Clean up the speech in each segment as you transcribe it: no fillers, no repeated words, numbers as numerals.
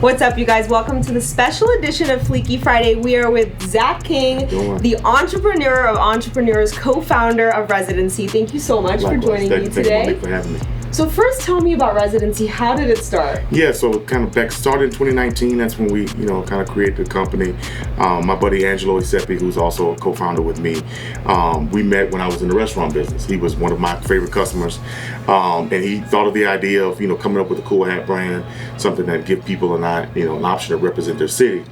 What's up, you guys? Welcome to the special edition of Fleeky Friday. We are with Zach King, the entrepreneur of entrepreneurs, co-founder of Residency. Thank you so much for joining me today. Thank you for having me. So first, tell me about Residency. How did it start? Yeah, so kind of back started in 2019. That's when we, kind of created the company. My buddy Angelo Isepi, who's also a co-founder with me, we met when I was in the restaurant business. He was one of my favorite customers, and he thought of the idea of, coming up with a cool hat brand, something that give people an option to represent their city.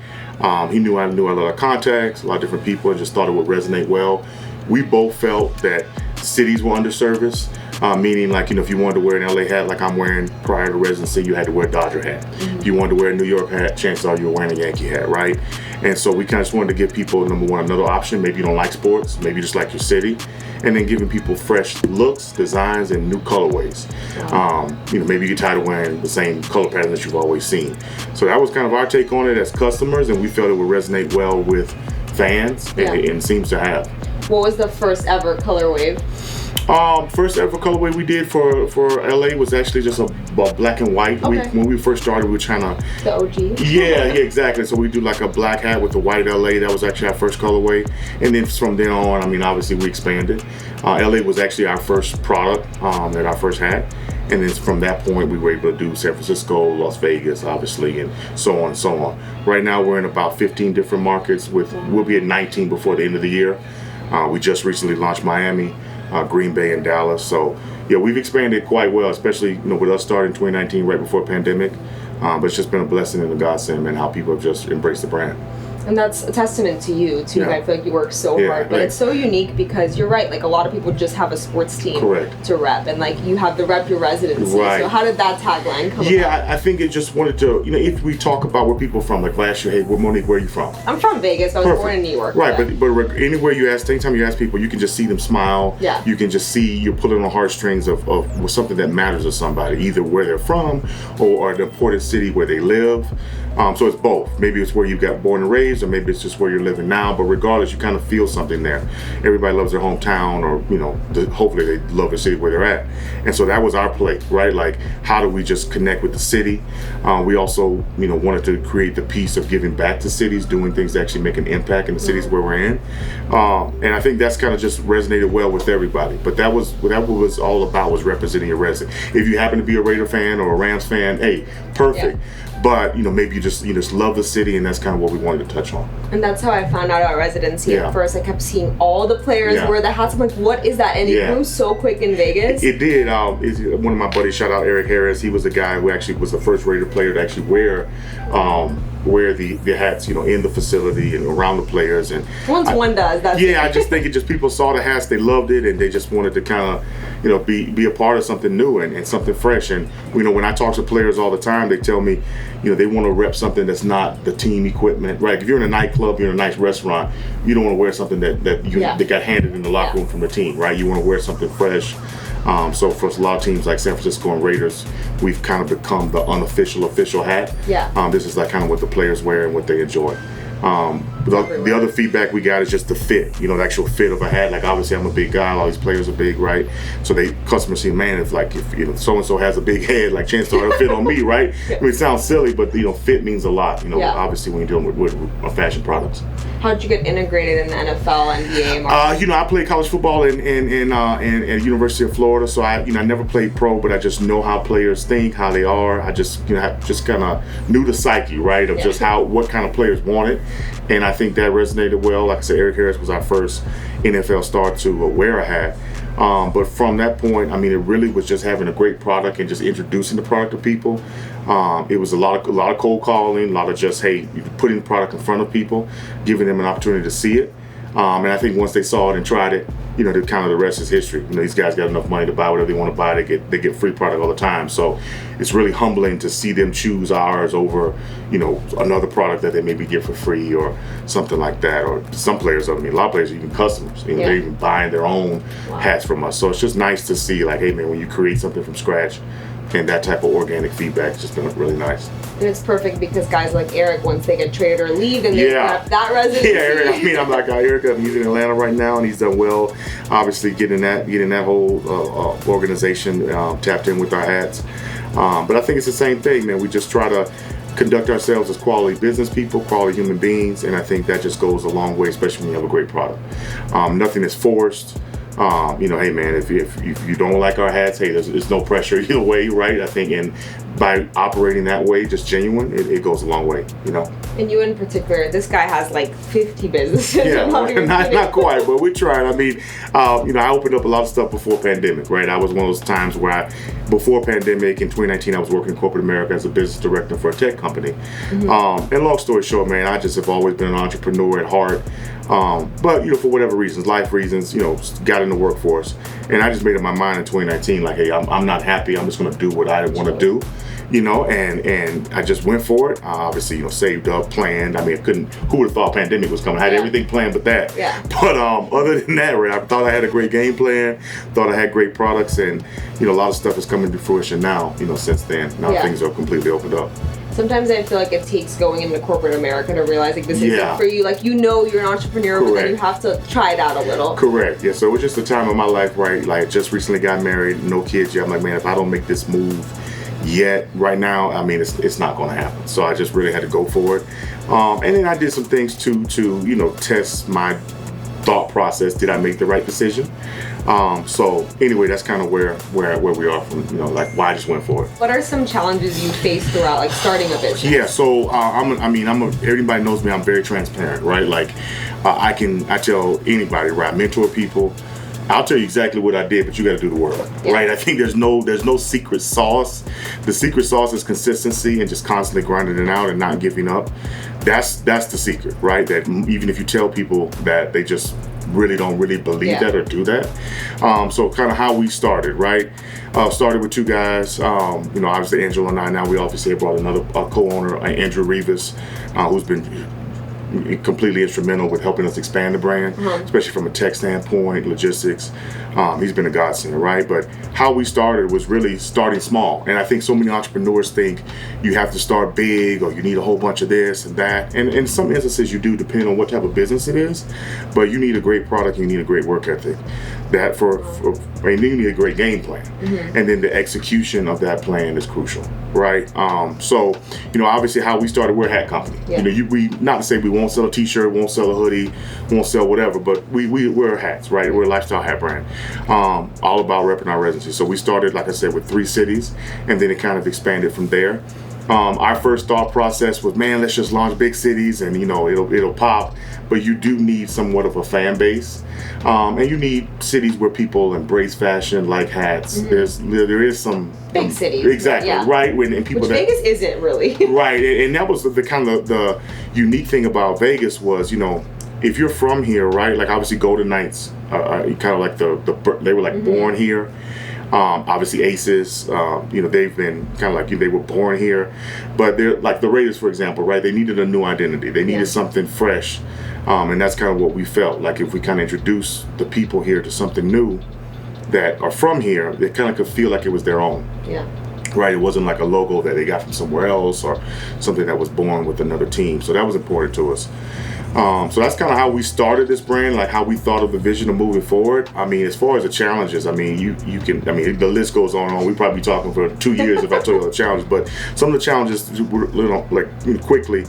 He knew I knew a lot of contacts, a lot of different people, and just thought it would resonate well. We both felt that cities were underserviced. Meaning, like, if you wanted to wear an LA hat like I'm wearing prior to Residency, you had to wear a Dodger hat. Mm-hmm. If you wanted to wear a New York hat, chances are you were wearing a Yankee hat, right? And so we kind of just wanted to give people, number one, another option. Maybe you don't like sports, maybe you just like your city. And then giving people fresh looks, designs, and new colorways. Wow. Maybe you get tired of wearing the same color pattern that you've always seen. So that was kind of our take on it as customers, and we felt it would resonate well with fans, and it seems to have. What was the first ever colorway? First ever colorway we did for LA was actually just a black and white. Okay. When we first started, we were trying to... The OG? Yeah, exactly. So we do like a black hat with the white LA. That was actually our first colorway. And then from then on, obviously we expanded. LA was actually our first product, and our first hat. And then from that point, we were able to do San Francisco, Las Vegas, obviously, and so on and so on. Right now, we're in about 15 different markets. We'll be at 19 before the end of the year. We just recently launched Miami, Green Bay, and Dallas. So yeah, we've expanded quite well, especially with us starting in 2019 right before pandemic. But it's just been a blessing and a godsend, and how people have just embraced the brand. And that's a testament to you too. I feel like you work so hard, but it's so unique because you're right. Like, a lot of people just have a sports team to rep, and like you have the rep your Residency. Right. So how did that tagline come about? I think it just wanted to, if we talk about where people are from, like last year, hey, Monique, where are you from? I'm from Vegas. I was born in New York. Right, but anywhere you ask, anytime you ask people, you can just see them smile. Yeah. You can just see you're pulling on the heartstrings of something that matters to somebody, either where they're from or an important city where they live. So it's both. Maybe it's where you got born and raised, or maybe it's just where you're living now. But regardless, you kind of feel something there. Everybody loves their hometown, or hopefully they love the city where they're at. And so that was our play, right? Like, how do we just connect with the city? We also, wanted to create the piece of giving back to cities, doing things that actually make an impact in the cities where we're in. And I think that's kind of just resonated well with everybody. But that was what it was all about, was representing your resident. If you happen to be a Raider fan or a Rams fan, hey, perfect. Yeah. But maybe you just love the city, and that's kind of what we wanted to touch on. And that's how I found out about Residency. At first, I kept seeing all the players wear the hats. I'm like, what is that? And it grew so quick in Vegas. It did. One of my buddies, shout out Eric Harris. He was the guy who actually was the first Raider player to actually wear the hats, in the facility and around the players. And one does, that's I just think people saw the hats, they loved it, and they just wanted to kind of, be a part of something new and something fresh. And when I talk to players all the time, they tell me, they want to rep something that's not the team equipment, right? If you're in a nightclub, you're in a nice restaurant, you don't want to wear something that got handed in the locker room from the team, right? You want to wear something fresh. So for a lot of teams like San Francisco and Raiders, we've kind of become the unofficial official hat. This is like kind of what the players wear and what they enjoy. The other feedback we got is just the fit, the actual fit of a hat. Like, obviously I'm a big guy, all these players are big, right? So customers see, man, if so-and-so has a big head, like, chances are it'll fit on me, right? It sounds silly, but fit means a lot, obviously when you're dealing with fashion products. How did you get integrated in the NFL, NBA market? I played college football in University of Florida, so I never played pro, but I just know how players think, how they are. I just just kind of knew the psyche, right, of just what kind of players wanted, and I think that resonated well. Like I said, Eric Harris was our first NFL star to wear a hat. But from that point, it really was just having a great product and just introducing the product to people. It was a lot of cold calling, a lot of just, hey, putting the product in front of people, giving them an opportunity to see it. And I think once they saw it and tried it, the rest is history. These guys got enough money to buy whatever they want to buy. They get free product all the time. So it's really humbling to see them choose ours over, another product that they maybe get for free or something like that. Or some players, a lot of players are even customers. They're even buying their own hats from us. So it's just nice to see, like, hey man, when you create something from scratch, and that type of organic feedback has just been really nice. And it's perfect because guys like Eric, once they get traded or leave, and they have that Residency. Eric, I'm like Eric. He's in Atlanta right now, and he's done well. Obviously, getting that whole organization tapped in with our hats. But I think it's the same thing, man. We just try to conduct ourselves as quality business people, quality human beings, and I think that just goes a long way, especially when you have a great product. Nothing is forced. Hey man, if you don't like our hats, hey, there's no pressure either way, right? I think, and by operating that way, just genuine, it goes a long way, And you in particular, this guy has like 50 businesses. Yeah, not quite, but we're trying. I mean, I opened up a lot of stuff before pandemic, right? I was one of those times where before pandemic in 2019, I was working in corporate America as a business director for a tech company. Mm-hmm. And long story short, man, I just have always been an entrepreneur at heart. But for whatever reasons, life reasons, got in the workforce, and I just made up my mind in 2019, like, hey, I'm not happy. I'm just going to do what I want to do. And I just went for it. Obviously, saved up, planned. I mean, who would have thought pandemic was coming? I had everything planned but that. Yeah. But other than that, right, I thought I had a great game plan, thought I had great products, and, a lot of stuff is coming to fruition now, since then. Now things are completely opened up. Sometimes I feel like it takes going into corporate America to realize like this isn't for you. Like, you're an entrepreneur, Correct. But then you have to try it out a little. Correct. Yeah. So it was just a time of my life, right? Like, just recently got married, no kids yet. I'm like, man, if I don't make this move yet right now, I mean, it's not going to happen. So I just really had to go for it. And then I did some things to test my thought process. Did I make the right decision? So anyway, that's kind of where we are from, like why I just went for it. What are some challenges you face throughout like starting a business? Yeah, so everybody knows me, I'm very transparent, right? Like I tell anybody, right? I mentor people. I'll tell you exactly what I did, but you got to do the work, right? I think there's no secret sauce. The secret sauce is consistency and just constantly grinding it out and not giving up. That's the secret, right? That even if you tell people that, they just don't really believe that or do that. So kind of how we started, right? Started with two guys. Obviously Angela and I. Now we obviously brought another co-owner, Andrew Rivas, who's been completely instrumental with helping us expand the brand, especially from a tech standpoint, logistics. He's been a godsend, right? But how we started was really starting small. And I think so many entrepreneurs think you have to start big or you need a whole bunch of this and that. And in some instances you do, depending on what type of business it is. But you need a great product, you need a great work ethic. You need a great game plan. And then the execution of that plan is crucial, right? So obviously how we started, we're a hat company. We not to say we won't sell a t-shirt, won't sell a hoodie, won't sell whatever, but we're hats, right? We're a lifestyle hat brand. All about repping our residency. So we started, like I said, with 3 cities, and then it kind of expanded from there. Our first thought process was, man, let's just launch big cities and it'll pop. But you do need somewhat of a fan base, and you need cities where people embrace fashion, like hats. There is some big cities, exactly, right? And people which Vegas isn't really right, and that was the kind of the unique thing about Vegas was, if you're from here, right? Like obviously Golden Knights, kind of like they were like born here. Obviously Aces, they've been kind of like they were born here, but they're like the Raiders, for example, right? They needed a new identity. They needed something fresh, and that's kind of what we felt like. If we kind of introduce the people here to something new that are from here, they kind of could feel like it was their own. Yeah. Right. It wasn't like a logo that they got from somewhere else or something that was born with another team. So that was important to us. So that's kind of how we started this brand, like how we thought of the vision of moving forward. I mean, as far as the challenges, I mean, the list goes on and on. We'd probably be talking for 2 years if I told you the challenges. But some of the challenges, quickly,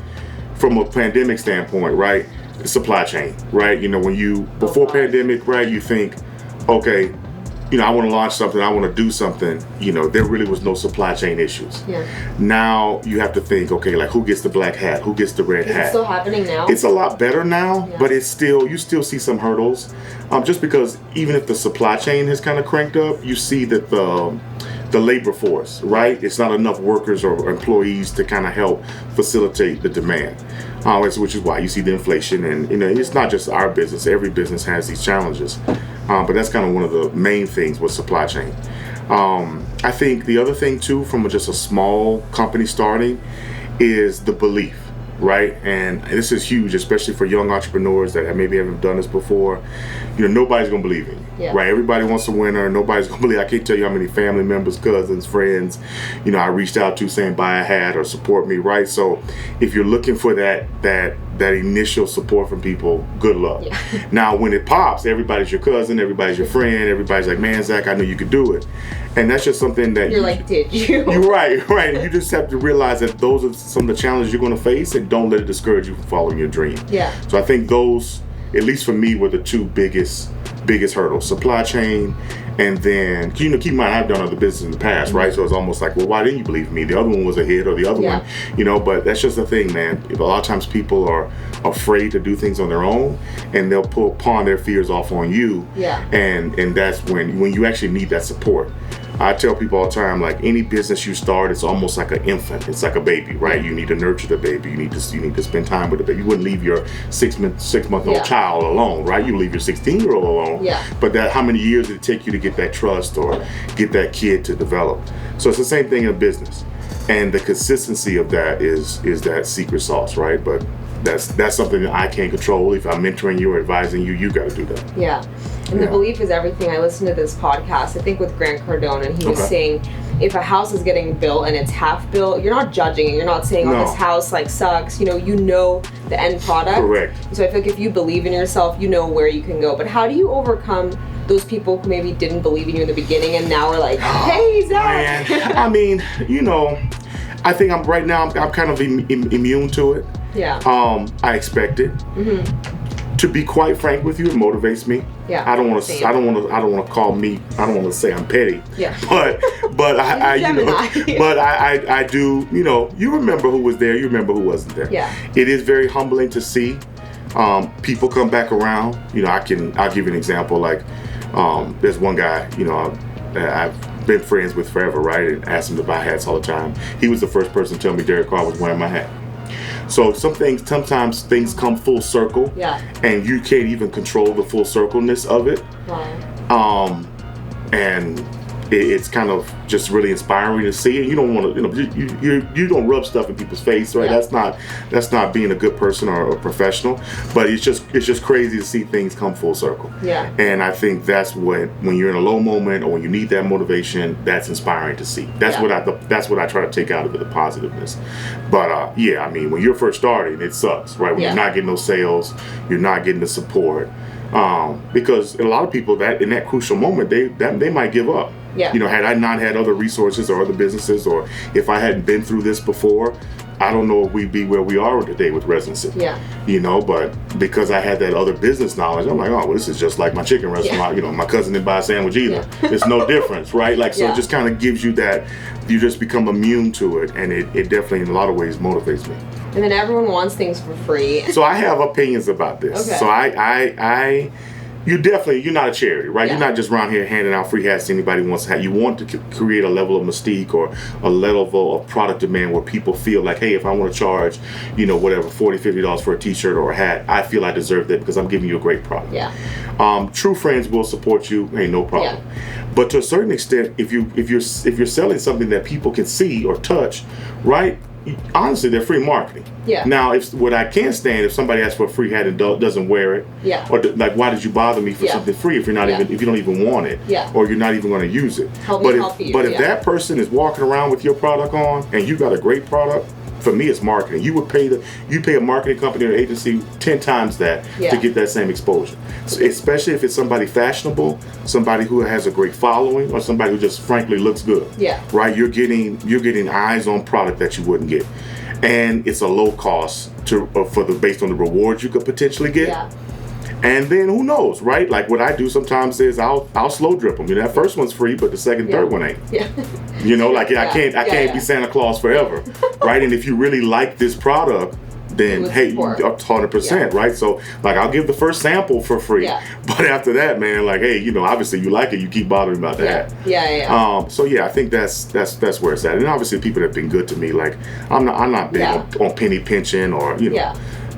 from a pandemic standpoint, right? Supply chain, right? Before pandemic, right? You think, okay, I want to launch something, I want to do something, there really was no supply chain issues. Yeah. Now you have to think, okay, like who gets the black hat? Who gets the red hat? Is it still happening now? It's a lot better now, but you still see some hurdles. Just because even if the supply chain has kind of cranked up, you see that the labor force, right? It's not enough workers or employees to kind of help facilitate the demand. Which is why you see the inflation, and it's not just our business. Every business has these challenges, but that's kind of one of the main things with supply chain. I think the other thing too, from just a small company starting, is the belief, right? And this is huge, especially for young entrepreneurs that maybe haven't done this before. Nobody's gonna believe in you, right? Everybody wants a winner. Nobody's gonna believe. I can't tell you how many family members, cousins, friends, I reached out to saying buy a hat or support me, right? So if you're looking for that that initial support from people, good luck. Yeah. Now, when it pops, everybody's your cousin, everybody's your friend, everybody's like, man, Zach, I know you could do it. And that's just something that you're like, did you? You're right. You just have to realize that those are some of the challenges you're going to face, and don't let it discourage you from following your dream. Yeah. So I think those, at least for me, were the two biggest hurdles: supply chain, and then keep in mind I've done other business in the past, right? So it's almost like, well, why didn't you believe me? The other one was a hit, or the other one, but that's just the thing, man. A lot of times people are afraid to do things on their own, and they'll pawn their fears off on you. Yeah. And that's when you actually need that support. I tell people all the time, like, any business you start, it's almost like an infant. It's like a baby, right? You need to nurture the baby. You need to spend time with the baby. You wouldn't leave your six-month-old child alone, right? You leave your 16-year-old alone. Yeah. But how many years did it take you to get that trust or get that kid to develop? So it's the same thing in business, and the consistency of that is that secret sauce, right? But that's something that I can't control. If I'm mentoring you or advising you, you got to do that. Yeah. And the belief is everything. I listened to this podcast, I think with Grant Cardone, and he was saying, if a house is getting built and it's half built, you're not judging it. You're not saying, oh, this house like sucks. You know the end product. Correct. So I feel like if you believe in yourself, you know where you can go. But how do you overcome those people who maybe didn't believe in you in the beginning and now are like, hey, Zach? Man. I mean, I think I'm kind of immune to it. Yeah. I expect it. Mm-hmm. To be quite frank with you, it motivates me. Yeah. I don't want to say I'm petty. Yeah. But I do. You remember who was there. You remember who wasn't there. Yeah. It is very humbling to see people come back around. I'll give you an example. Like, there's one guy. I've been friends with forever, right? And asked him to buy hats all the time. He was the first person to tell me Derek Carr was wearing my hat. So sometimes things come full circle, and you can't even control the full circleness of it. Wow. And it's kind of just really inspiring to see. And you don't want to, you don't rub stuff in people's face, right? Yeah. That's not being a good person or a professional. But it's just crazy to see things come full circle. Yeah. And I think that's when you're in a low moment or when you need that motivation, that's inspiring to see. That's what I try to take out of it, the positiveness. But I mean, when you're first starting, it sucks, right? When you're not getting those sales, you're not getting the support. Because a lot of people that in that crucial moment, they might give up. Yeah. Had I not had other resources or other businesses, or if I hadn't been through this before, I don't know if we'd be where we are today with residency. Yeah. But because I had that other business knowledge, I'm like, oh, well, this is just like my chicken restaurant. Yeah. My cousin didn't buy a sandwich either. Yeah. It's no difference, right? Like, so it just kind of gives you that, you just become immune to it, and it definitely in a lot of ways motivates me. And then everyone wants things for free. So I have opinions about this. Okay. So you're not a charity, right? Yeah. You're not just around here handing out free hats to anybody who wants to have. You want to create a level of mystique or a level of product demand where people feel like, hey, if I want to charge, whatever, $40, $50 for a t-shirt or a hat, I feel I deserve that because I'm giving you a great product. Yeah. True friends will support you, hey, no problem. Yeah. But to a certain extent, if you're selling something that people can see or touch, right? Honestly, they're free marketing. Yeah. Now, what I can't stand if somebody asks for a free hat and doesn't wear it. Yeah. Or like, why did you bother me for something free if you don't even want it? Yeah. Or you're not even going to use it. Help you. But if that person is walking around with your product on and you got a great product, for me, it's marketing. You would pay a marketing company or agency 10 times that to get that same exposure. So especially if it's somebody fashionable, somebody who has a great following, or somebody who just frankly looks good. Yeah. Right? You're getting eyes on product that you wouldn't get, and it's a low cost based on the rewards you could potentially get. Yeah. And then who knows, right? Like what I do sometimes is I'll slow drip them. That first one's free, but the second, third one ain't. Yeah. I can't be Santa Claus forever, right? And if you really like this product, then hey, 100%, right? So like I'll give the first sample for free, but after that, man, like hey, obviously you like it, you keep bothering about that. Yeah. So I think that's where it's at. And obviously people that have been good to me, like I'm not big on penny pinching or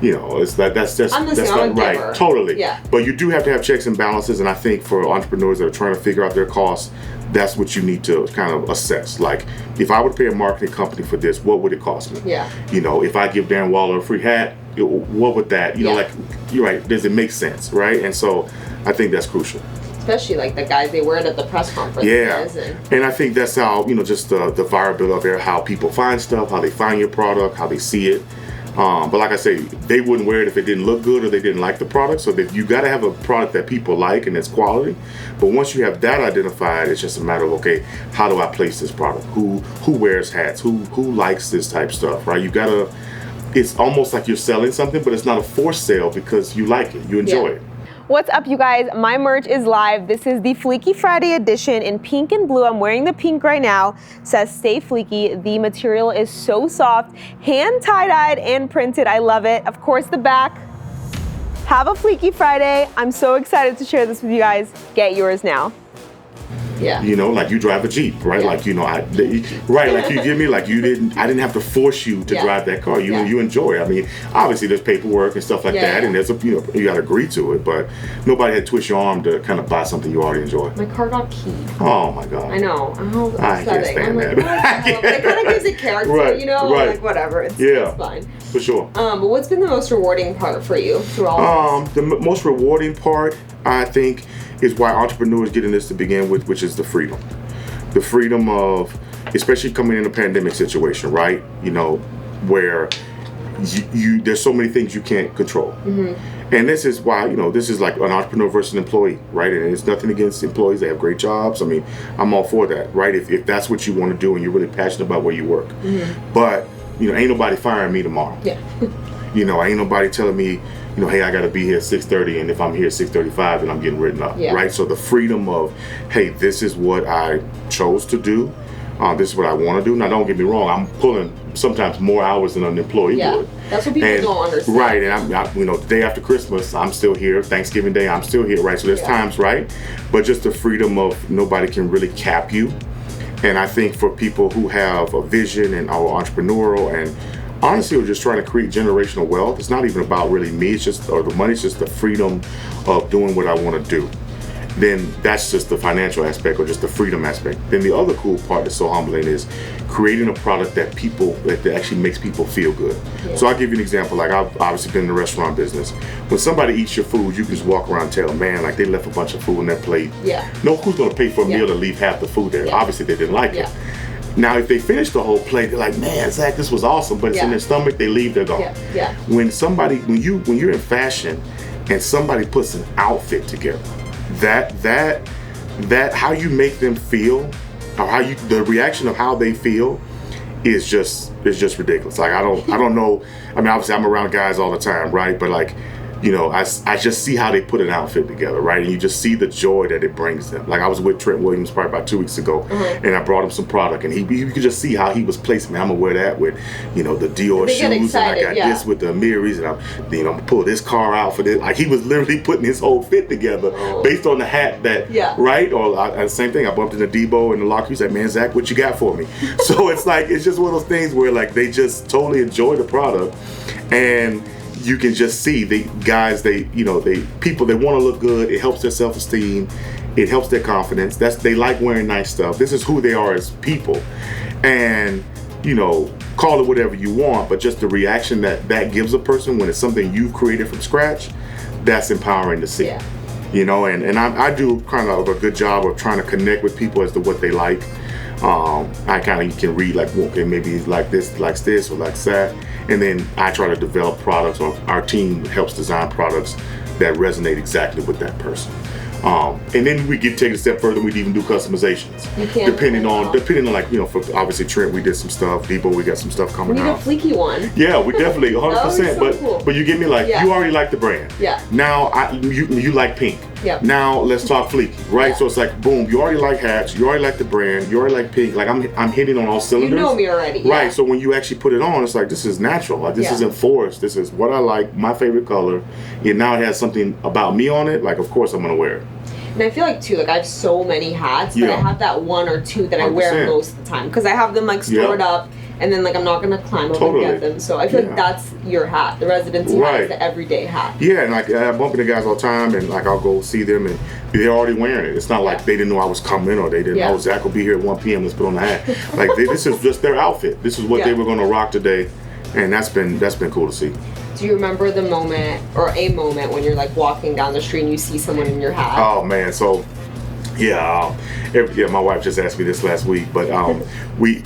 it's like that's right, totally. Yeah. But you do have to have checks and balances, and I think for entrepreneurs that are trying to figure out their costs, that's what you need to kind of assess. Like, if I would pay a marketing company for this, what would it cost me? Yeah. If I give Darren Waller a free hat, what would that? Like, you're right. Does it make sense, right? And so, I think that's crucial. Especially like the guys, they wear it at the press conference. Yeah. And I think that's how just the viability of how people find stuff, how they find your product, how they see it. But like I say, they wouldn't wear it if it didn't look good or they didn't like the product. So that you got to have a product that people like and it's quality. But once you have that identified, it's just a matter of, okay, how do I place this product? Who wears hats? Who likes this type stuff, right? You got to, it's almost like you're selling something, but it's not a forced sale because you like it, you enjoy it. What's up, you guys? My merch is live. This is the Fleeky Friday edition in pink and blue. I'm wearing the pink right now. It says Stay Fleeky. The material is so soft, hand tie-dyed and printed. I love it. Of course, the back. Have a Fleeky Friday. I'm so excited to share this with you guys. Get yours now. Yeah. You know, like you drive a Jeep, right? Yeah. Like, you know, like you give me, like I didn't have to force you to drive that car. You enjoy it. I mean, obviously there's paperwork and stuff like that, and there's you got to agree to it, but nobody had to twist your arm to kind of buy something you already enjoy. My car got keyed. Oh my God. I know. I can't stand that. It kind of gives it character, you know? Right. Like, whatever. It's fine. For sure. But what's been the most rewarding part for you through all of this? The most rewarding part, I think, is why entrepreneurs get in this to begin with, which is the freedom. The freedom of, especially coming in a pandemic situation, right? You know, where you there's so many things you can't control. Mm-hmm. And this is why, you know, this is like an entrepreneur versus an employee, right? And it's nothing against employees. They have great jobs. I mean, I'm all for that, right? If that's what you want to do and you're really passionate about where you work. Mm-hmm. But, you know, ain't nobody firing me tomorrow. Yeah. You know, ain't nobody telling me, you know, hey, I got to be here at 6:30, and if I'm here at 6:35, then I'm getting written up, right? So the freedom of, hey, this is what I chose to do. This is what I want to do. Now, don't get me wrong. I'm pulling sometimes more hours than an employee would. That's what people don't understand. Right, and you know, the day after Christmas, I'm still here. Thanksgiving Day, I'm still here, right? So there's times, right? But just the freedom of nobody can really cap you. And I think for people who have a vision and are entrepreneurial and honestly, we're just trying to create generational wealth. It's not even about really me, it's just, or the money, it's just the freedom of doing what I want to do. Then that's just the financial aspect or just the freedom aspect. Then the other cool part that's so humbling is creating a product that actually makes people feel good. Yeah. So I'll give you an example. Like, I've obviously been in the restaurant business. When somebody eats your food, you can just walk around and tell them, man, like they left a bunch of food on their plate. Yeah. No, who's going to pay for a meal to leave half the food there? Obviously, they didn't like it. Now, if they finish the whole plate, they're like, man, Zach, this was awesome. But it's in their stomach, they leave, they're gone. When you're in fashion and somebody puts an outfit together, that how you make them feel, or the reaction of how they feel is just ridiculous. Like, I don't know. I mean, obviously I'm around guys all the time, right? But like, you know, I just see how they put an outfit together, right? And you just see the joy that it brings them. Like, I was with Trent Williams probably about 2 weeks ago, and I brought him some product, and you could just see how he was placing me. I'm gonna wear that with, you know, the Dior shoes, and I got this with the Amiris, and I'm gonna pull this car out for this. Like, he was literally putting his whole fit together based on the hat that, right? Or the same thing. I bumped into Debo in the locker. He's like, man, Zach, what you got for me? So it's like, it's just one of those things where like they just totally enjoy the product, and you can just see the guys, they want to look good. It helps their self-esteem. It helps their confidence. They like wearing nice stuff. This is who they are as people. And, you know, call it whatever you want, but just the reaction that gives a person when it's something you've created from scratch, that's empowering to see. Yeah. You know, and I do kind of a good job of trying to connect with people as to what they like. I kind of can read like, okay, maybe like this, likes this, or likes that. And then I try to develop products, or our team helps design products that resonate exactly with that person. And then we take it a step further. We'd even do customizations, depending on like, you know, for obviously Trent, we did some stuff. Debo, we got some stuff coming out. We need a Fleeky one. Yeah, we definitely 100%. So cool. But you get me, like, you already like the brand. Yeah. Now you like pink. Yeah. Now let's talk Fleeky, right? Yeah. So it's like, boom, you already like hats, you already like the brand, you already like pink. Like, I'm hitting on all cylinders. You know me already. Yeah. Right. So when you actually put it on, it's like, this is natural. Like, this isn't forced. This is what I like, my favorite color. And now it has something about me on it. Like, of course I'm gonna wear it. And I feel like too, like I have so many hats, but I have that one or two that I wear most of the time because I have them like stored up, and then like I'm not gonna climb up and get them. So I feel like that's your hat. The residency hat is the everyday hat. Yeah, and like I bump into guys all the time, and like I'll go see them, and they're already wearing it. It's not like they didn't know I was coming, or they didn't know Zach will be here at 1 p.m. Let's put on the hat. Like this is just their outfit. This is what they were gonna rock today, and that's been cool to see. Do you remember the moment or a moment when you're like walking down the street and you see someone in your hat? Oh man, so my wife just asked me this last week, but we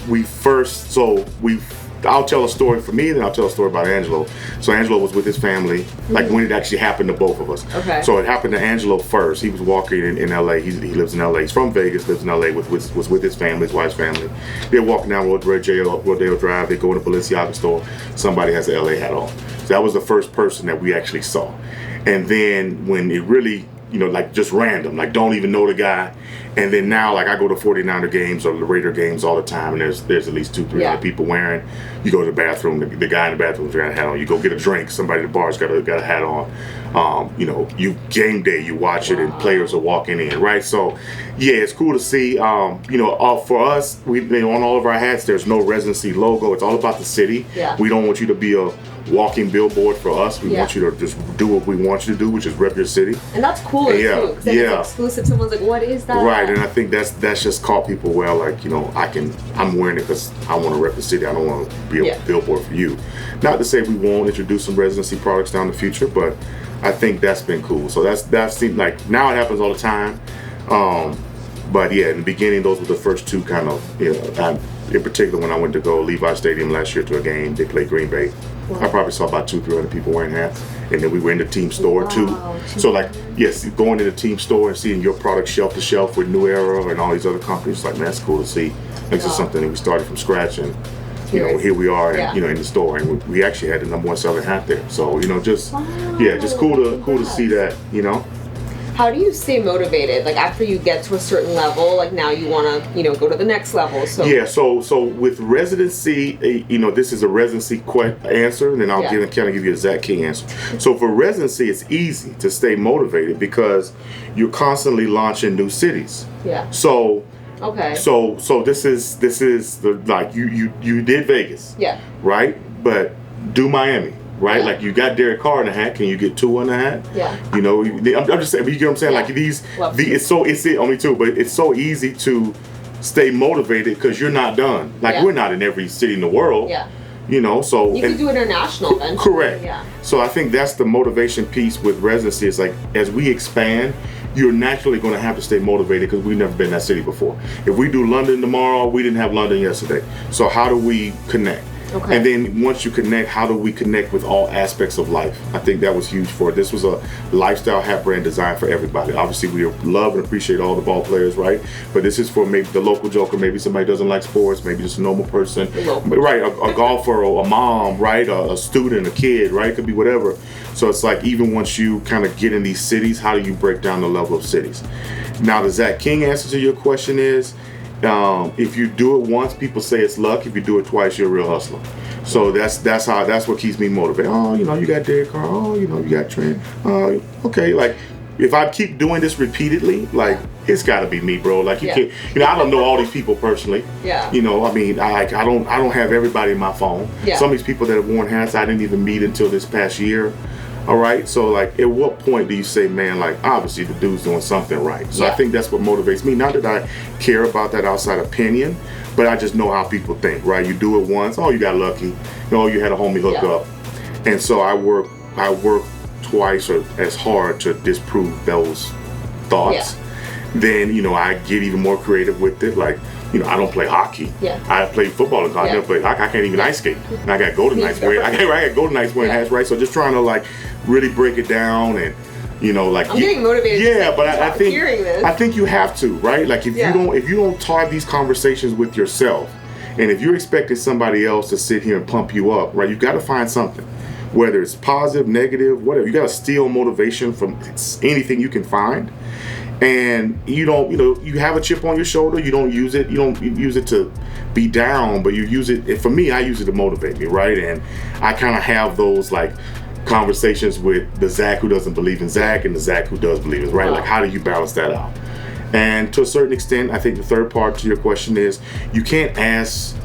I'll tell a story for me, then I'll tell a story about Angelo. So Angelo was with his family, like when it actually happened to both of us. Okay. So it happened to Angelo first. He was walking in LA. He lives in LA. He's from Vegas, lives in LA, was with his family, his wife's family. They're walking down Rodeo Drive. They go in a Balenciaga store. Somebody has an LA hat on. So that was the first person that we actually saw. And then when it really, like just random, like don't even know the guy. And then now, like I go to 49er games or the Raider games all the time, and there's at least 200-300 people wearing. You go to the bathroom, the guy in the bathroom's got a hat on. You go get a drink, somebody at the bar's got a hat on. You game day, you watch it, and players are walking in, right? So, yeah, it's cool to see. For us, on all of our hats, there's no residency logo. It's all about the city. Yeah. We don't want you to be a walking billboard for us. We want you to just do what we want you to do, which is rep your city. And that's cooler too, because it's exclusive. Someone's like, "What is that?" Right, and I think that's just caught people well. Like, I'm wearing it because I want to rep the city. I don't want to be a billboard for you. Not to say we won't introduce some residency products down the future, but I think that's been cool. So that seems like now it happens all the time. But yeah, in the beginning, those were the first two kind of, in particular when I went to go Levi Stadium last year to a game, they played Green Bay. I probably saw about 200-300 people wearing hats. And then we were in the team store too. So like, yes, going to the team store and seeing your product shelf to shelf with New Era and all these other companies, like, man, that's cool to see. This is something that we started from scratch, and here we are, and, in the store, and we actually had the #1 selling hat there. So just cool to see that, How do you stay motivated? Like after you get to a certain level, like now you want to, go to the next level. So with residency, this is a residency answer, and then I'll give you a Zach King answer. So for residency, it's easy to stay motivated because you're constantly launching new cities. Yeah. So. Okay. So this is the like you did Vegas. Yeah. Right, but do Miami. Right, like you got Derek Carr in the hat. Can you get 2 on the hat? Yeah. I'm just saying. You get what I'm saying? Yeah. Like it's only 2, but it's so easy to stay motivated because you're not done. Like we're not in every city in the world. Yeah. So you can do international eventually. Correct. Yeah. So I think that's the motivation piece with residency. It's like as we expand, you're naturally going to have to stay motivated because we've never been in that city before. If we do London tomorrow, we didn't have London yesterday. So how do we connect? Okay. And then once you connect, how do we connect with all aspects of life? I think that was huge for it. This was a lifestyle hat brand designed for everybody. Obviously, we love and appreciate all the ball players, right? But this is for maybe the local joker, maybe somebody doesn't like sports, maybe just a normal person, right? A golfer, or a mom, right? A student, a kid, right? It could be whatever. So it's like even once you kind of get in these cities, how do you break down the level of cities? Now, the Zach King answer to your question is, if you do it once, people say it's luck. If you do it twice, you're a real hustler. So that's what keeps me motivated. Oh, you got Derek Carr. Oh, you got Trent. Okay, like if I keep doing this repeatedly, like it's got to be me, bro. Like you can't. I don't know all these people personally. Yeah. I don't have everybody in my phone. Yeah. Some of these people that have worn hats I didn't even meet until this past year. All right, so like at what point do you say, man, like obviously the dude's doing something right? So I think that's what motivates me. Not that I care about that outside opinion, but I just know how people think, right? You do it once, oh, you got lucky. You had a homie hook up. And so I work twice or as hard to disprove those thoughts. Then, I get even more creative with it. Like, I don't play hockey. Yeah. I play football in college. I never played hockey. I can't even ice skate. And I got golden nights wearing. I got golden nights wearing hats, right? So just trying to like really break it down and like I'm getting motivated. Yeah, but I think hearing this. I think you have to, right? Like if you don't have these conversations with yourself, and if you're expecting somebody else to sit here and pump you up, right? You got to find something, whether it's positive, negative, whatever. You got to steal motivation from anything you can find. And you have a chip on your shoulder. You don't use it. You don't use it to be down, but you use it. For me, I use it to motivate me, right? And I kind of have those like conversations with the Zach who doesn't believe in Zach and the Zach who does believe in, right? Like, how do you balance that out? And to a certain extent, I think the third part to your question is you can't ask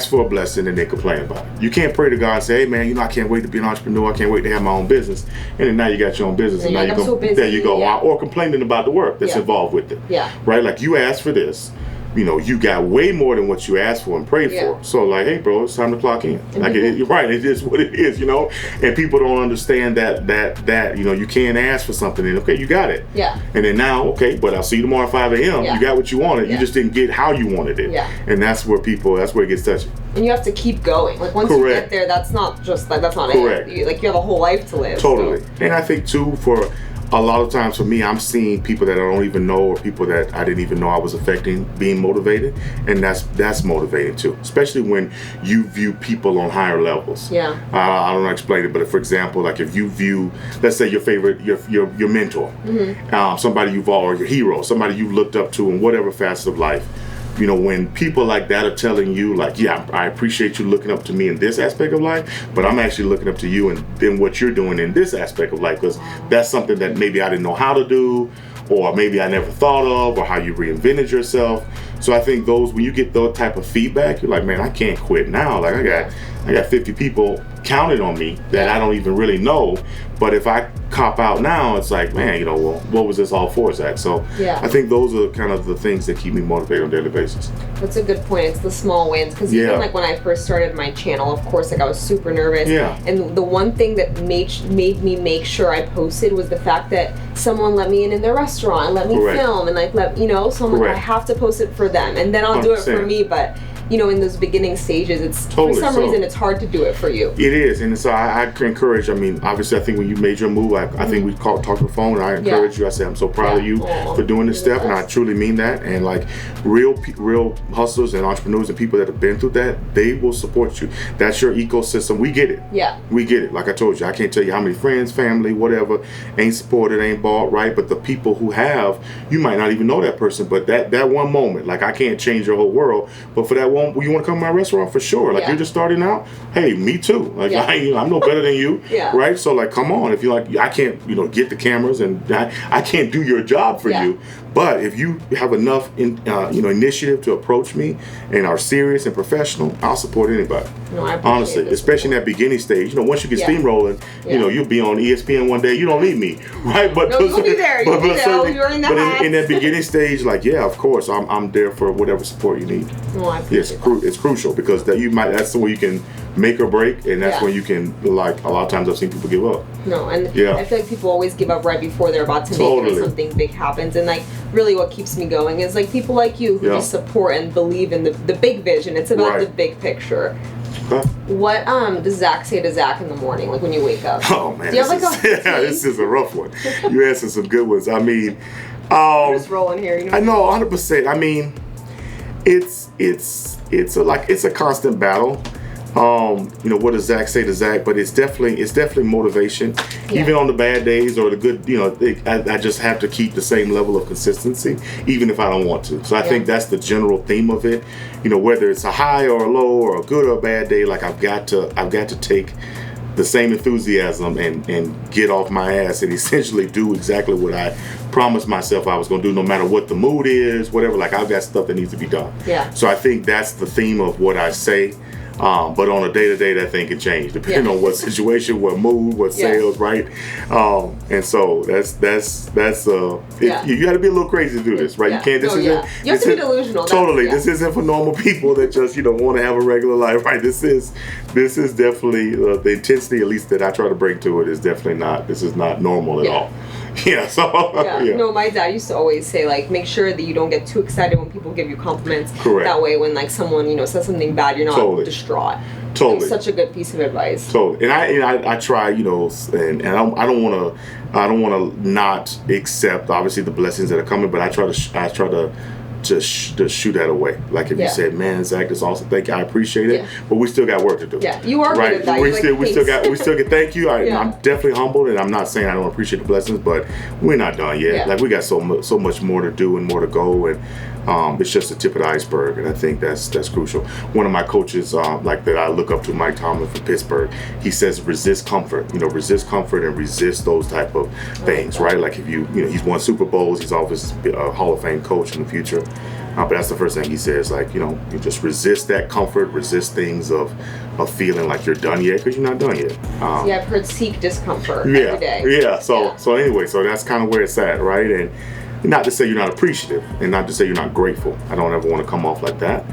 for a blessing and then complain about it. You can't pray to God and say, hey man, I can't wait to be an entrepreneur. I can't wait to have my own business. And then now you got your own business. And now you go, so busy, there you go. Or complaining about the work that's involved with it. Yeah. Right? Like you asked for this. you got way more than what you asked for and prayed for. So like, hey, bro, it's time to clock in. Like, you're right. It is what it is, And people don't understand that you can't ask for something and okay, you got it. Yeah. And then now, okay, but I'll see you tomorrow at 5 a.m. You got what you wanted. You just didn't get how you wanted it. Yeah. And that's where it gets touchy. And you have to keep going. Like once you get there, that's not just like that's not it. You have a whole life to live. Totally. So. And I think too, for a lot of times for me, I'm seeing people that I don't even know or people that I didn't even know I was affecting being motivated, and that's motivating too, especially when you view people on higher levels. Yeah. I don't know how to explain it, but for example, like if you view, let's say your favorite, your mentor, somebody or your hero, somebody you've looked up to in whatever facet of life. When people like that are telling you, like, yeah, I appreciate you looking up to me in this aspect of life, but I'm actually looking up to you and what you're doing in this aspect of life, because that's something that maybe I didn't know how to do, or maybe I never thought of, or how you reinvented yourself. So I think when you get that type of feedback, you're like, man, I can't quit now. Like I got 50 people counting on me that I don't even really know. But if I cop out now, it's like, man, well, what was this all for, Zach? So I think those are kind of the things that keep me motivated on a daily basis. That's a good point. It's the small wins. Because even like when I first started my channel, of course, like I was super nervous. Yeah. And the one thing that made me make sure I posted was the fact that someone let me in their restaurant and let me film and so I'm like, I have to post it for them. And then I'll 100%. Do it for me. But in those beginning stages, it's for some reason it's hard to do it for you. It is, and so I encourage. I mean, obviously, I think when you made your move, I think we talked on the phone, and I encourage you. I said, I'm so proud of you for doing this step, and I truly mean that. And like real hustlers and entrepreneurs and people that have been through that, they will support you. That's your ecosystem. We get it. Yeah, we get it. Like I told you, I can't tell you how many friends, family, whatever, ain't supported, ain't bought, right? But the people who have, you might not even know that person, but that one moment, like I can't change your whole world, but for that one. You want to come to my restaurant? For sure. Like you're just starting out. Hey, me too. Like I'm no better than you, right? So like, come on. If you like, I can't, get the cameras, and I can't do your job for you. But if you have enough, initiative to approach me and are serious and professional, I'll support anybody. No, I appreciate honestly, especially in that beginning stage. Once you get steamrolling, you'll be on ESPN one day. You don't need me, right? But you'll be there. You're in the But in that beginning stage, like of course, I'm there for whatever support you need. No, I appreciate it's crucial because that's the way you can make or break, and that's when you can, like a lot of times I've seen people give up. No, and I feel like people always give up right before they're about to make it, something big happens, and like really what keeps me going is like people like you who just support and believe in the big vision. It's about the big picture. Huh? What does Zach say to Zach in the morning, like when you wake up? Oh man, this is a rough one. You answered some good ones. I mean, I'm just rolling here. I know 100%. I mean, it's a constant battle. What does Zach say to Zach? But it's definitely motivation. Even on the bad days or the good, I just have to keep the same level of consistency, even if I don't want to. So I think that's the general theme of it. Whether it's a high or a low or a good or a bad day, like I've got to take the same enthusiasm and get off my ass and essentially do exactly what I promised myself I was going to do, no matter what the mood is, whatever. Like I've got stuff that needs to be done. Yeah. So I think that's the theme of what I say. But on a day-to-day, that thing can change depending on what situation, what mood, what sales, right? And so that's you got to be a little crazy to do this, right? You can't. You have to be delusional. Totally. This isn't for normal people that just want to have a regular life, right? This is definitely the intensity, at least that I try to bring to it, is definitely not. This is not normal at all. No, my dad used to always say, like, make sure that you don't get too excited when people give you compliments. Correct. That way, when like someone says something bad, you're not distraught. Totally. Such a good piece of advice. Totally. And I try, and I don't want to not accept obviously the blessings that are coming, but I try to just shoot that away. Like if you said, man, Zach, that's awesome, thank you, I appreciate it, but we still got work to do. Yeah, you are good at that. We still get thank you. I'm definitely humbled, and I'm not saying I don't appreciate the blessings, but we're not done yet. Like we got so much more to do and more to go, and it's just the tip of the iceberg, and I think that's crucial. One of my coaches, like that I look up to, Mike Tomlin from Pittsburgh, he says resist comfort. Resist comfort and resist those type of things, right? Like if he's won Super Bowls, he's always a Hall of Fame coach in the future. But that's the first thing he says, like, you just resist that comfort, resist things of feeling like you're done yet, because you're not done yet. I've heard seek discomfort every day. So anyway, so that's kind of where it's at, right? And not to say you're not appreciative and not to say you're not grateful. I don't ever want to come off like that.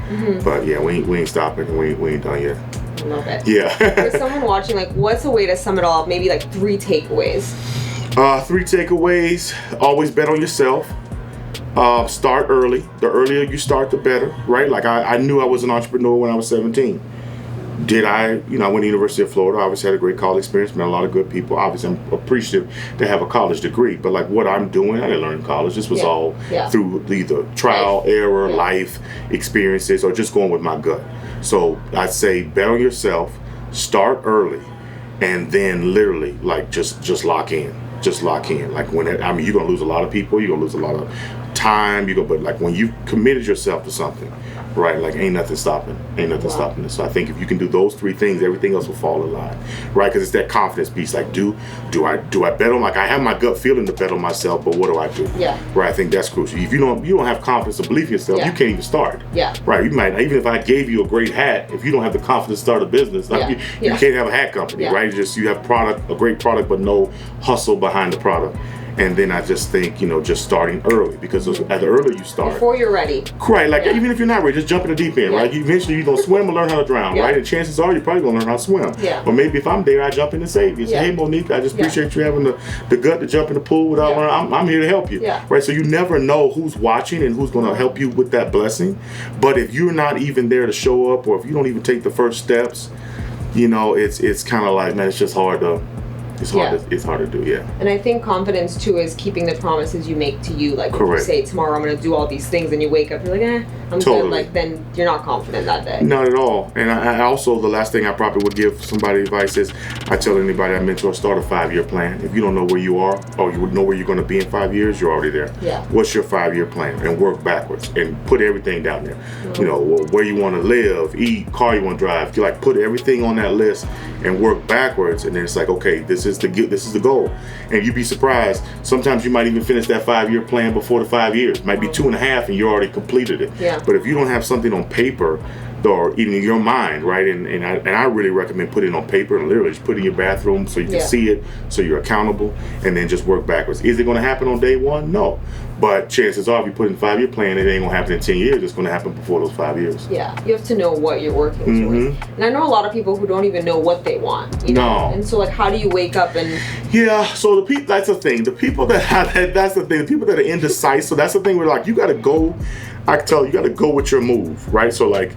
But yeah, we ain't stopping. We ain't done yet. I love it. Yeah. For someone watching, like, what's a way to sum it all up? Maybe like 3 takeaways. 3 takeaways. Always bet on yourself. Start early. The earlier you start, the better, right? Like I knew I was an entrepreneur when I was 17. Did I, I went to the University of Florida. Obviously had a great college experience, met a lot of good people. Obviously I'm appreciative to have a college degree, but like what I'm doing, I didn't learn in college. This was all through either trial, error, life experiences, or just going with my gut. So I'd say bet on yourself, start early, and then literally like just lock in. Just lock in. Like you're gonna lose a lot of people, you're gonna lose a lot of time, but like when you've committed yourself to something, right, like ain't nothing stopping it. So I think if you can do those 3 things, everything else will fall in line, right? Because it's that confidence piece. Like do I bet on, like I have my gut feeling to bet on myself, but what do I do? Right. I think that's crucial. If you don't have confidence or belief in yourself, you can't even start. Right. You might, even if I gave you a great hat, if you don't have the confidence to start a business, like you can't have a hat company, right? You have a great product, but no hustle behind the product. And then I just think, just starting early, because the earlier you start, before you're ready. Right, like even if you're not ready, just jump in the deep end, right? Eventually you're gonna swim or learn how to drown, right? And chances are you're probably gonna learn how to swim. Or maybe if I'm there, I jump in and save you. Say, hey Monique, I just appreciate you having the gut to jump in the pool without learning. I'm here to help you. Right? So you never know who's watching and who's gonna help you with that blessing. But if you're not even there to show up, or if you don't even take the first steps, it's kind of like, man, it's just hard to. It's hard to do, And I think confidence too is keeping the promises you make to you. Like if you say tomorrow I'm going to do all these things, and you wake up, you're like, I'm good. Like then you're not confident that day. Not at all. And I also, the last thing I probably would give somebody advice is, I tell anybody I mentor, start a 5-year plan. If you don't know where you are, or you would know where you're going to be in 5 years, you're already there. What's your 5-year plan? And work backwards and put everything down there. Where you want to live, eat, car you want to drive. You like put everything on that list and work backwards. And then it's like, okay, this is the goal. And you'd be surprised, sometimes you might even finish that 5-year plan before the 5 years. It might be 2.5 and you already completed it. But if you don't have something on paper, or even in your mind, right, and I really recommend putting it on paper and literally just put it in your bathroom so you can see it, so you're accountable, and then just work backwards. Is it going to happen on day 1? No. But chances are, if you put in a 5-year plan, it ain't going to happen in 10 years. It's going to happen before those 5 years. You have to know what you're working towards. And I know a lot of people who don't even know what they want. No. And so, like, how do you wake up and... So that's the thing. The people that have that's the thing. The people that are indecisive, so that's the thing where, like, you got to go, I can tell you got to go with your move, right? So, like,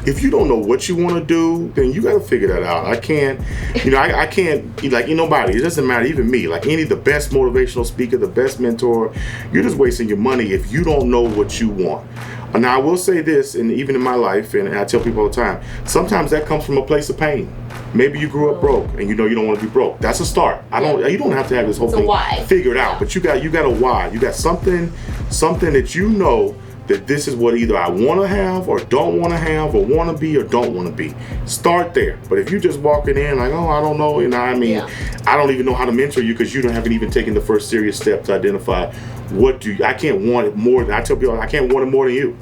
if you don't know what you want to do, then you got to figure that out. I can't, I can't, like, nobody, it doesn't matter, even me, like the best motivational speaker, the best mentor, you're just wasting your money if you don't know what you want. Now, I will say this, and even in my life, and I tell people all the time, sometimes that comes from a place of pain. Maybe you grew up broke, and you don't want to be broke. That's a start. You don't have to have this whole thing figured out, but you got a why. You got something that that this is what either I want to have or don't want to have, or want to be or don't want to be. Start there. But if you're just walking in like, I don't know, I don't even know how to mentor you because you haven't even taken the first serious step to identify I can't want it more than, I tell people, I can't want it more than you.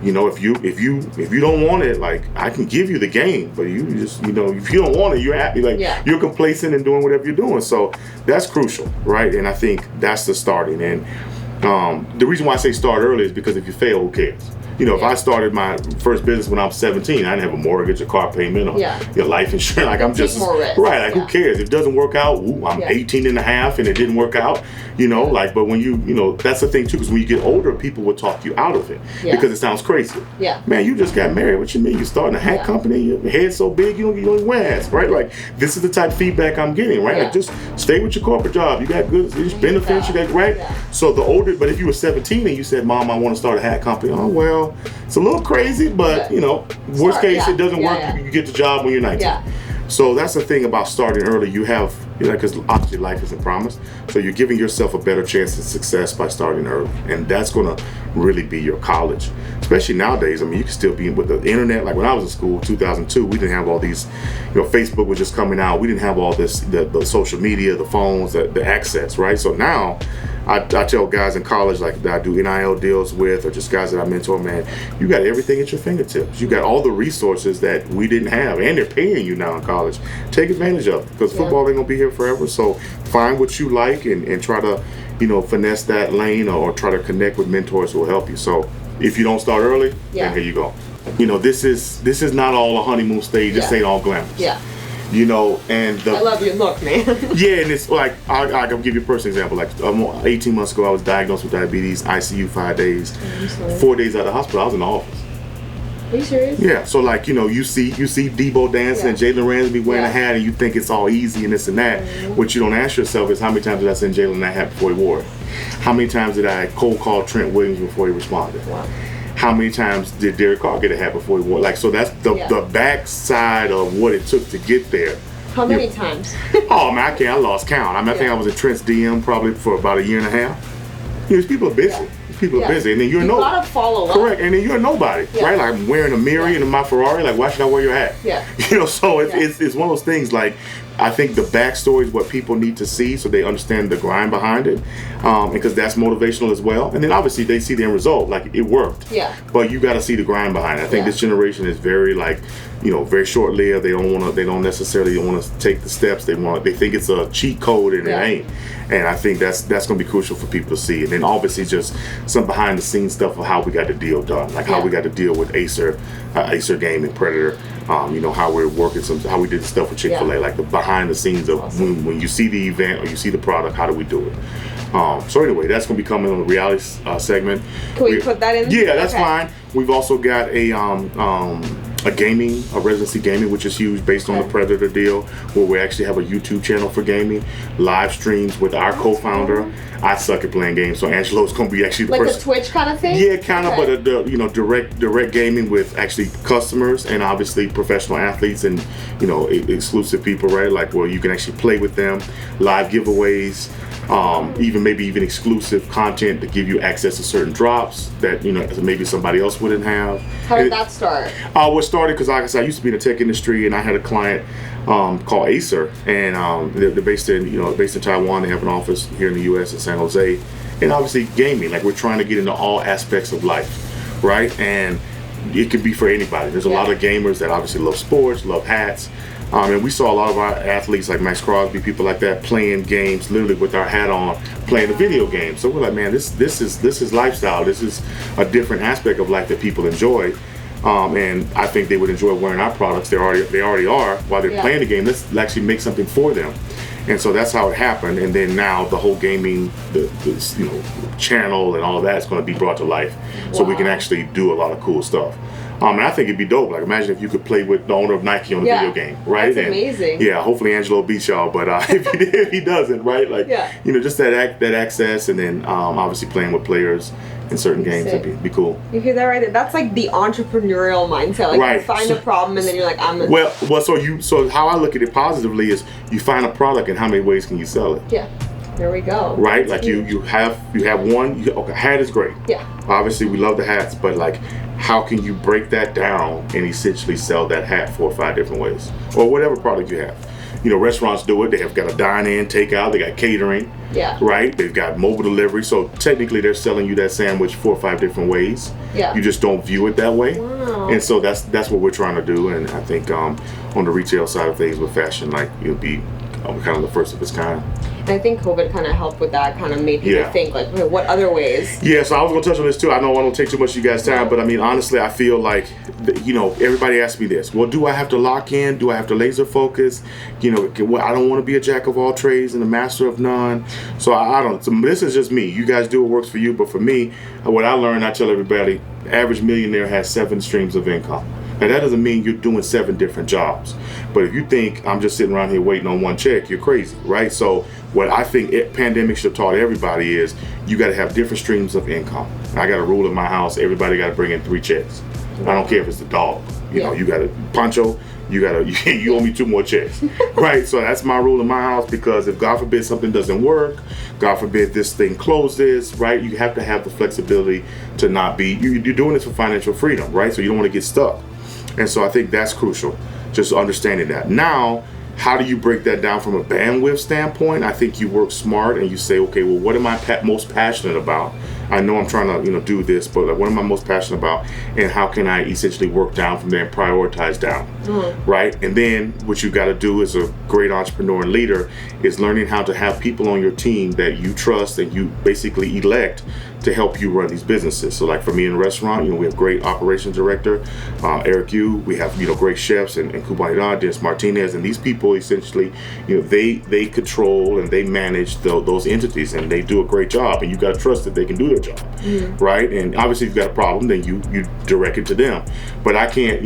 If you don't want it, like, I can give you the game, but you just, if you don't want it, you're happy, like you're complacent and doing whatever you're doing. So that's crucial, right? And I think that's the starting. And the reason why I say start early is because if you fail, who cares? If I started my first business when I was 17, I didn't have a mortgage, a car payment, or your life insurance. Like, I'm just right. Like, who cares? If it doesn't work out, I'm 18 and a half and it didn't work out. Like, but when that's the thing too, because when you get older, people will talk you out of it because it sounds crazy. Man, you just got married. What you mean? You starting a hat company? Your head's so big, you don't even wear hats, right? Like, this is the type of feedback I'm getting, right? Like, just stay with your corporate job. You got good benefits. You got right. So the older, but if you were 17 and you said, "Mom, I want to start a hat company," oh well. It's a little crazy, but worst case, it doesn't work. You get the job when you're 19. So that's the thing about starting early. You have, because obviously life isn't promised. So you're giving yourself a better chance of success by starting early, and that's going to really be your college. Especially nowadays. You can still be with the internet. Like when I was in school, 2002, we didn't have all these. Facebook was just coming out. We didn't have all this, the social media, the phones, the access, right? So now, I tell guys in college, like, that I do NIL deals with, or just guys that I mentor, man, you got everything at your fingertips. You got all the resources that we didn't have, and they're paying you now in college. Take advantage of it, because football ain't gonna be here forever. So find what you like and try to finesse that lane or try to connect with mentors who will help you. So if you don't start early, then here you go. This is not all a honeymoon stage. This ain't all glamorous. Yeah. And I love your look, man. Yeah, and it's like I'll give you a personal example. Like 18 months ago, I was diagnosed with diabetes, ICU 5 days, 4 days out of the hospital. I was in the office. Are you serious? Yeah. So like you see Debo dancing, and Jalen Ramsey wearing a hat, and you think it's all easy and this and that. What you don't ask yourself is how many times did I send Jalen that hat before he wore it? How many times did I cold call Trent Williams before he responded? Wow. How many times did Derek Carr get a hat before he wore it? Like, so that's the backside of what it took to get there. How many times? Oh man, I lost count. I think I was in Trent's DM probably for about a year and a half. These people are busy. People are busy, and then you're nobody. You gotta follow up. Correct, and then you're nobody, right? Like I'm wearing a mirror in my Ferrari. Like, why should I wear your hat? Yeah. So it's one of those things. Like, I think the backstory is what people need to see, so they understand the grind behind it, because that's motivational as well. And then obviously they see the end result, like it worked. Yeah. But you got to see the grind behind it. I think this generation is very very short-lived. They don't necessarily want to take the steps. They think it's a cheat code, and it ain't. And I think that's going to be crucial for people to see. And then obviously just some behind-the-scenes stuff of how we got the deal done, like how we got to deal with Acer Gaming, Predator. How we're working, how we did the stuff with Chick-fil-A, like the behind the scenes of when you see the event or you see the product, how do we do it? So anyway, that's going to be coming on the reality segment. Can we put that in? Yeah, that's fine. We've also got a residency gaming, which is huge, based on the Predator deal, where we actually have a YouTube channel for gaming, live streams with our co-founder. I suck at playing games, so Angelo's gonna be actually the person. Like a Twitch kind of thing? Yeah, kind of, but direct gaming with actually customers and obviously professional athletes and exclusive people, right? Like where you can actually play with them, live giveaways. Even exclusive content to give you access to certain drops that maybe somebody else wouldn't have. How did that start? It started because, like I said, I used to be in the tech industry, and I had a client called Acer, and they're based in Taiwan. They have an office here in the U.S. in San Jose, and obviously gaming. Like we're trying to get into all aspects of life, right? And it could be for anybody. There's a lot of gamers that obviously love sports, love hats. And we saw a lot of our athletes like Max Crosby, people like that, playing games literally with our hat on, playing a video game. So we're like, man, this is lifestyle. This is a different aspect of life that people enjoy. And I think they would enjoy wearing our products. They already are while they're playing the game. Let's actually make something for them. And so that's how it happened. And then now the whole gaming, the channel and all of that is going to be brought to life. So we can actually do a lot of cool stuff. And I think it'd be dope. Like, imagine if you could play with the owner of Nike on a video game, right? That's amazing. Yeah, hopefully Angelo beats y'all, but if he doesn't, right? Like, just that access, and then obviously playing with players in certain games would be cool. You hear that right there? That's like the entrepreneurial mindset. Like you find a problem and then you're like, I'm well. So how I look at it positively is you find a product and how many ways can you sell it? Yeah. There we go. Right, like you have one. Hat is great. Yeah. Obviously, we love the hats, but like, how can you break that down and essentially sell that hat 4 or 5 different ways, or whatever product you have? Restaurants do it. They have got a dine-in, takeout. They got catering. Yeah. Right. They've got mobile delivery. So technically, they're selling you that sandwich 4 or 5 different ways. Yeah. You just don't view it that way. Wow. And so that's what we're trying to do. And I think on the retail side of things with fashion, like you'll be kind of the first of its kind. I think COVID kind of helped with that, kind of made people think, like, what other ways? Yeah, so I was going to touch on this too. I know I don't take too much of you guys' time, but I mean, honestly, I feel like, everybody asks me this. Well, do I have to lock in? Do I have to laser focus? I don't want to be a jack of all trades and a master of none. So I don't. So this is just me. You guys do what works for you, but for me, what I learned, I tell everybody, average millionaire has 7 streams of income. Now, that doesn't mean you're doing 7 different jobs. But if you think I'm just sitting around here waiting on one check, you're crazy, right? So what I think pandemic should have taught everybody is you got to have different streams of income. I got a rule in my house, everybody got to bring in 3 checks. I don't care if it's the dog. You got to, Pancho, you owe me 2 more checks, right? So that's my rule in my house, because if God forbid something doesn't work, God forbid this thing closes, right? You have to have the flexibility to not be, you're doing this for financial freedom, right? So you don't want to get stuck. And so I think that's crucial, just understanding that. Now, how do you break that down from a bandwidth standpoint? I think you work smart and you say, okay, well, what am I most passionate about? I know I'm trying to, do this, but like, what am I most passionate about, and how can I essentially work down from there and prioritize down, right? And then what you got to do as a great entrepreneur and leader is learning how to have people on your team that you trust and you basically elect to help you run these businesses. So like for me in the restaurant, we have great operations director, Eric Yu. We have, great chefs and cuban, Dennis Martinez, and these people essentially, they control and they manage those entities, and they do a great job, and you got to trust that they can do their job, right? And obviously if you've got a problem, then you direct it to them. But I can't,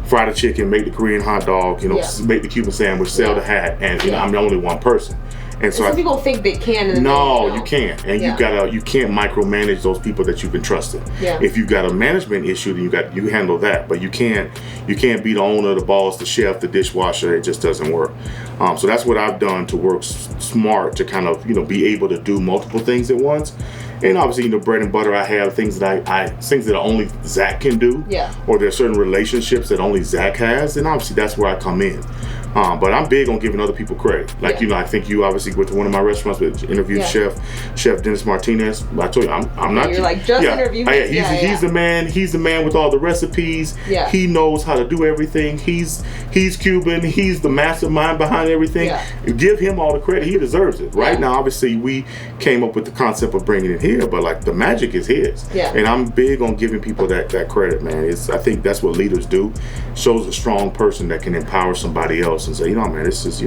fry the chicken, make the Korean hot dog, make the Cuban sandwich, sell the hat, and I'm the only one person. And so some people think they can. And no, you can't. And you can't micromanage those people that you've entrusted. Yeah. If you've got a management issue, then you handle that. But you can't be the owner, the boss, the chef, the dishwasher. It just doesn't work. So that's what I've done to work smart, to kind of be able to do multiple things at once. And obviously, bread and butter, I have things that only Zach can do. Yeah. Or there's certain relationships that only Zach has, and obviously that's where I come in. But I'm big on giving other people credit. Like, I think you obviously went to one of my restaurants with interviewed Chef Dennis Martinez. I told you, I'm not. You're like, just interview me. He's the man. He's the man with all the recipes. Yeah. He knows how to do everything. He's Cuban. He's the mastermind behind everything. Yeah. Give him all the credit. He deserves it. Right now, obviously, we came up with the concept of bringing it here, but like the magic is his. Yeah. And I'm big on giving people that credit, man. I think that's what leaders do. Shows a strong person that can empower somebody else and say, man, this is,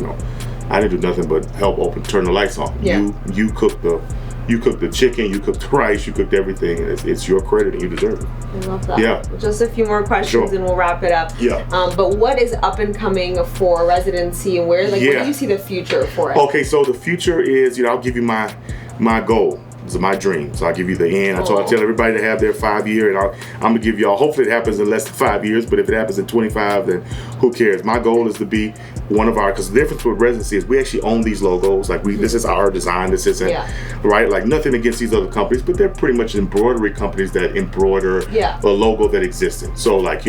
I didn't do nothing but help turn the lights on. Yeah. You cooked the chicken, you cooked the rice, you cooked everything, and it's your credit and you deserve it. I love that. Yeah. Just a few more questions and we'll wrap it up. Yeah. But what is up and coming for residency, and where do you see the future for it? Okay, so the future is, I'll give you my goal. These are my dreams. So I'll give you the end. I tell everybody to have their 5 year, and I'm going to give y'all, hopefully it happens in less than 5 years, but if it happens in 25, then who cares? My goal is to be one of our, because the difference with residency is we actually own these logos. Like this is our design. This isn't, right? Like nothing against these other companies, but they're pretty much embroidery companies that embroider a logo that existed. So like,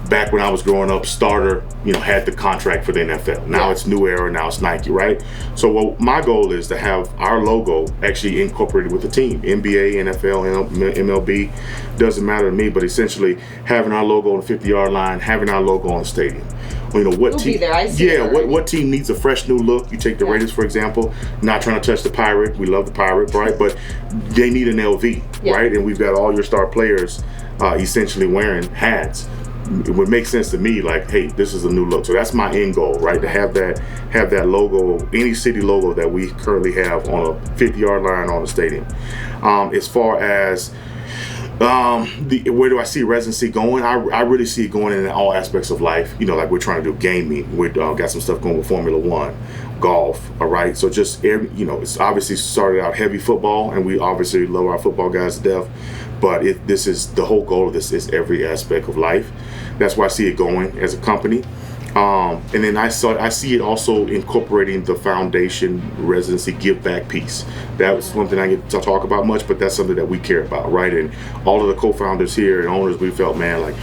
back when I was growing up, Starter, had the contract for the NFL. Now it's New Era, now it's Nike, right? So my goal is to have our logo actually incorporated with the team. NBA, NFL, MLB, doesn't matter to me, but essentially having our logo on the 50-yard line, having our logo on the stadium. What team? Be there. I see what team needs a fresh new look? You take the Raiders, for example. Not trying to touch the Pirate. We love the Pirate, right? But they need an LV, right? And we've got all your star players essentially wearing hats. It would make sense to me, like, hey, this is a new look. So that's my end goal, right? To have that logo, any city logo that we currently have on a 50-yard line on the stadium. As far as where do I see residency going? I really see it going in all aspects of life. Like we're trying to do gaming. We got some stuff going with Formula One, golf. All right. So just it's obviously started out heavy football, and we obviously love our football guys to death. But this is the whole goal of this is every aspect of life. That's why I see it going as a company. And then I see it also incorporating the foundation residency give back piece. That was one thing I get to talk about much, but that's something that we care about, right? And all of the co-founders here and owners, we felt, man, like,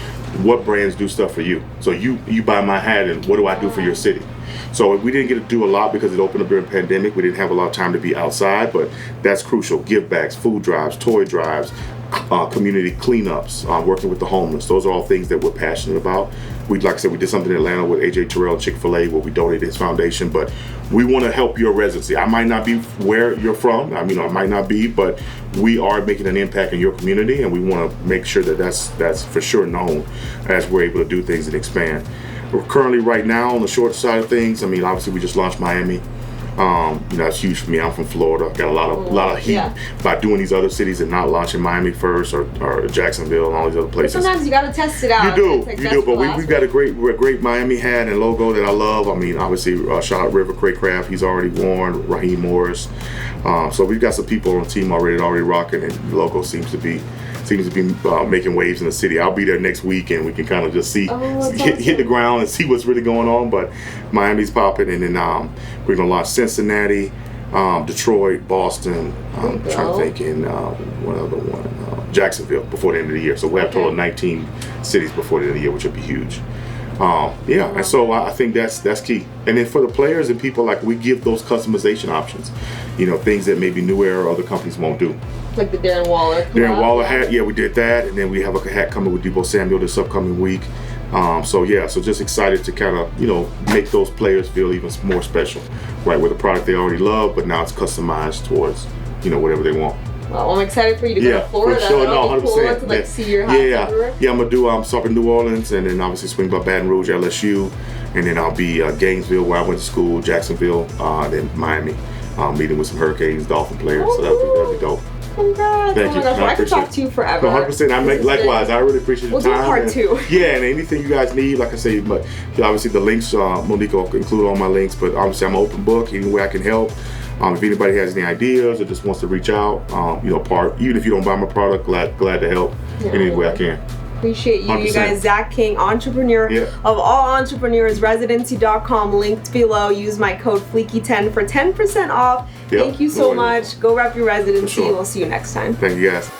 what brands do stuff for you? So you buy my hat, and what do I do for your city? So we didn't get to do a lot because it opened up during the pandemic. We didn't have a lot of time to be outside, but that's crucial. Give backs, food drives, toy drives, community cleanups, working with the homeless. Those are all things that we're passionate about. Like I said, we did something in Atlanta with AJ Terrell and Chick-fil-A where we donated his foundation, but we want to help your residency. I might not be where you're from. I might not be, but we are making an impact in your community, and we want to make sure that that's for sure known as we're able to do things and expand. We're currently right now on the short side of things. Obviously we just launched Miami. That's huge for me. I'm from Florida. Got a lot of heat by doing these other cities and not launching Miami first or Jacksonville and all these other places. But sometimes you got to test it out. You do. But we've got a great Miami hat and logo that I love. Obviously, shout out River Craycraft. He's already worn. Raheem Morris. So we've got some people on the team already rocking, and the logo seems to be making waves in the city. I'll be there next week, and we can kind of just see hit the ground and see what's really going on. But Miami's popping, and then we're gonna launch Cincinnati, Detroit, Boston. I'm trying to think in one other one, Jacksonville before the end of the year. So we have a total of 19 cities before the end of the year, which would be huge. Yeah, and so I think that's key. And then for the players and people, like, we give those customization options, you know, things that maybe New Era or other companies won't do. Like the Darren Waller. Darren Waller hat, yeah, we did that, and then we have a hat coming with Deebo Samuel this upcoming week. So just excited to kind of, you know, make those players feel even more special, right? With a product they already love, but now it's customized towards, you know, whatever they want. Well, I'm excited for you to go to Florida. For sure, no, 100%. Cool to see your hats everywhere. Yeah, I'm gonna do start in New Orleans, and then obviously swing by Baton Rouge, LSU, and then I'll be Gainesville, where I went to school, Jacksonville, then Miami, meeting with some Hurricanes, Dolphin players. So that'll be dope. Congrats. Thank you. Gosh, I could talk to you forever. 100%. Likewise. I really appreciate your time. We'll do part 2. Yeah, and anything you guys need, like I say, but obviously the links, Monique will include all my links, but obviously I'm an open book, any way I can help. If anybody has any ideas or just wants to reach out, even if you don't buy my product, glad to help any way I can. Appreciate you. 100%. You guys, Zach King, entrepreneur of all entrepreneurs, residency.com, linked below. Use my code Fleeky10 for 10% off. Thank you so much. Go rep your residency. We'll see you next time. Thank you, guys.